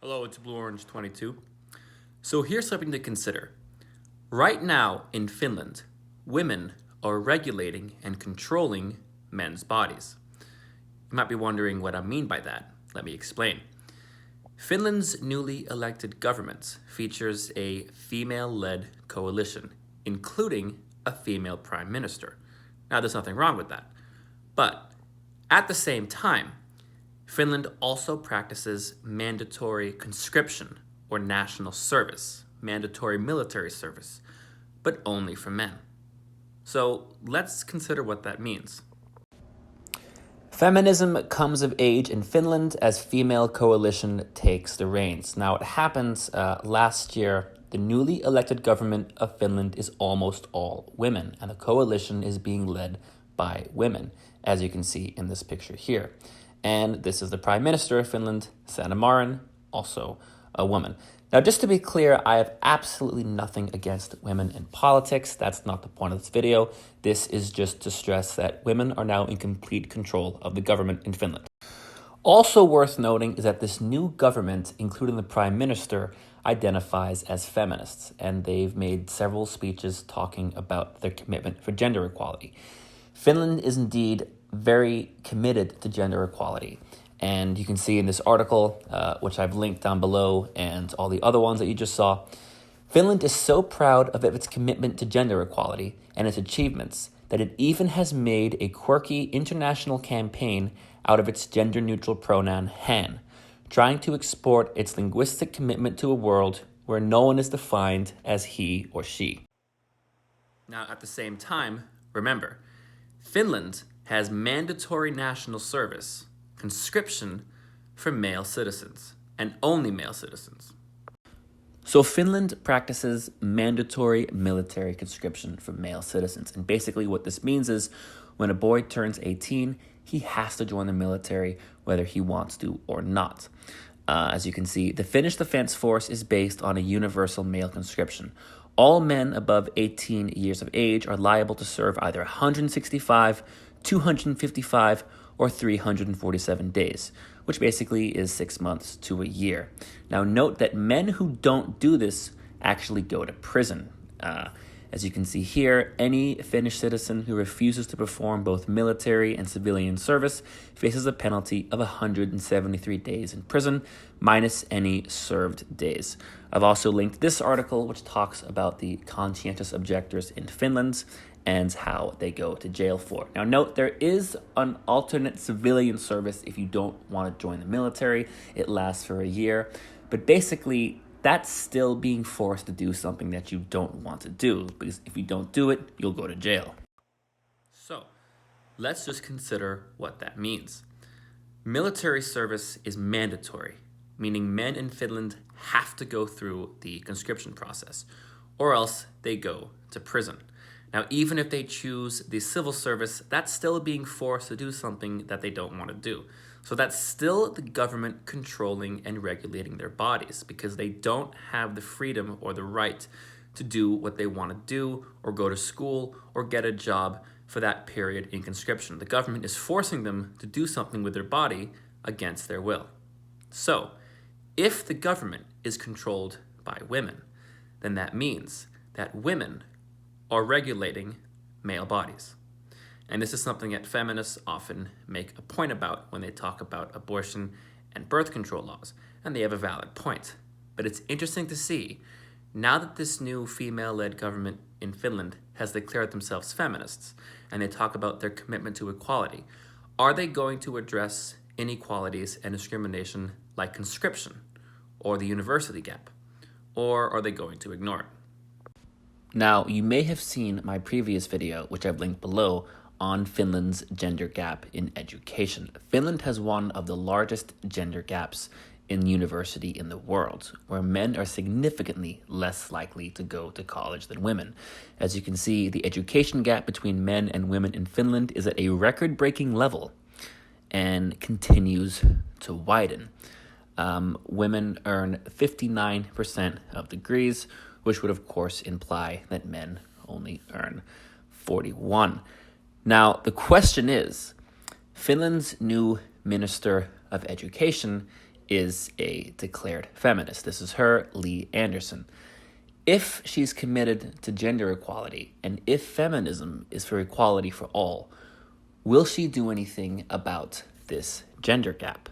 Hello, it's Blue Orange 22. So here's something to consider. Right now in Finland, women are regulating and controlling men's bodies. You might be wondering what I mean by that. Let me explain. Finland's newly elected government features a female-led coalition, including a female prime minister. Now, there's nothing wrong with that. But at the same time, Finland also practices mandatory conscription or national service, mandatory military service, but only for men. So let's consider what that means. Feminism comes of age in Finland as female coalition takes the reins. Now, it happens last year. The newly elected government of Finland is almost all women, and the coalition is being led by women, as you can see in this picture here. And this is the Prime Minister of Finland, Sanna Marin, also a woman. Now, just to be clear, I have absolutely nothing against women in politics. That's not the point of this video. This is just to stress that women are now in complete control of the government in Finland. Also worth noting is that this new government, including the Prime Minister, identifies as feminists, and they've made several speeches talking about their commitment for gender equality. Finland is indeed very committed to gender equality. And you can see in this article, which I've linked down below, and all the other ones that you just saw, Finland is so proud of its commitment to gender equality and its achievements that it even has made a quirky international campaign out of its gender-neutral pronoun han, trying to export its linguistic commitment to a world where no one is defined as he or she. Now, at the same time, remember, Finland has mandatory national service, conscription, for male citizens, and only male citizens. So Finland practices mandatory military conscription for male citizens. And basically what this means is when a boy turns 18, he has to join the military whether he wants to or not. As you can see, the Finnish Defense Force is based on a universal male conscription. All men above 18 years of age are liable to serve either 165, 255, or 347 days, which basically is 6 months to a year. Now, note that men who don't do this actually go to prison. As you can see here, any Finnish citizen who refuses to perform both military and civilian service faces a penalty of 173 days in prison, minus any served days. I've also linked this article, which talks about the conscientious objectors in Finland and how they go to jail for. Now, note, there is an alternate civilian service if you don't want to join the military. It lasts for a year, but basically, that's still being forced to do something that you don't want to do, because if you don't do it, you'll go to jail. So, let's just consider what that means. Military service is mandatory, meaning men in Finland have to go through the conscription process, or else they go to prison. Now, even if they choose the civil service, that's still being forced to do something that they don't want to do. So that's still the government controlling and regulating their bodies because they don't have the freedom or the right to do what they want to do or go to school or get a job for that period in conscription. The government is forcing them to do something with their body against their will. So if the government is controlled by women, then that means that women are regulating male bodies. And this is something that feminists often make a point about when they talk about abortion and birth control laws, and they have a valid point. But it's interesting to see, now that this new female-led government in Finland has declared themselves feminists, and they talk about their commitment to equality, are they going to address inequalities and discrimination like conscription or the university gap, or are they going to ignore it? Now, you may have seen my previous video, which I've linked below, on Finland's gender gap in education. Finland has one of the largest gender gaps in university in the world, where men are significantly less likely to go to college than women. As you can see, the education gap between men and women in Finland is at a record-breaking level and continues to widen. Women earn 59% of degrees, which would of course imply that men only earn 41. Now, the question is, Finland's new Minister of Education is a declared feminist. This is her, Lee Anderson. If she's committed to gender equality, and if feminism is for equality for all, will she do anything about this gender gap?